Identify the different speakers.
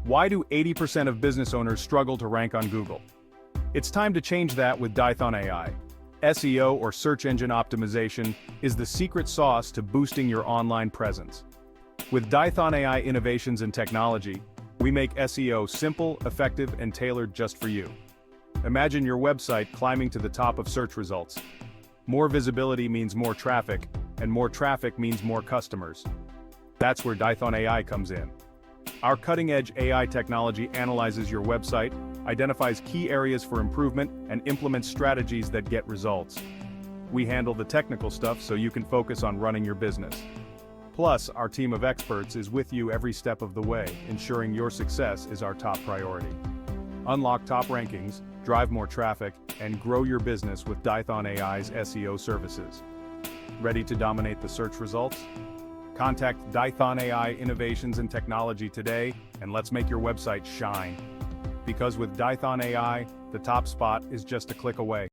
Speaker 1: Why do 80% of business owners struggle to rank on Google? It's time to change that with DythonAI. SEO, or search engine optimization, is the secret sauce to boosting your online presence. With DythonAI innovations in technology, we make SEO simple, effective, and tailored just for you. Imagine your website climbing to the top of search results. More visibility means more traffic, and more traffic means more customers. That's where DythonAI comes in. Our cutting-edge AI technology analyzes your website, identifies key areas for improvement, and implements strategies that get results. We handle the technical stuff so you can focus on running your business. Plus, our team of experts is with you every step of the way, ensuring your success is our top priority. Unlock top rankings, drive more traffic, and grow your business with DythonAI's SEO services. Ready to dominate the search results? Contact DythonAI Innovations and Technology today, and let's make your website shine. Because with DythonAI, the top spot is just a click away.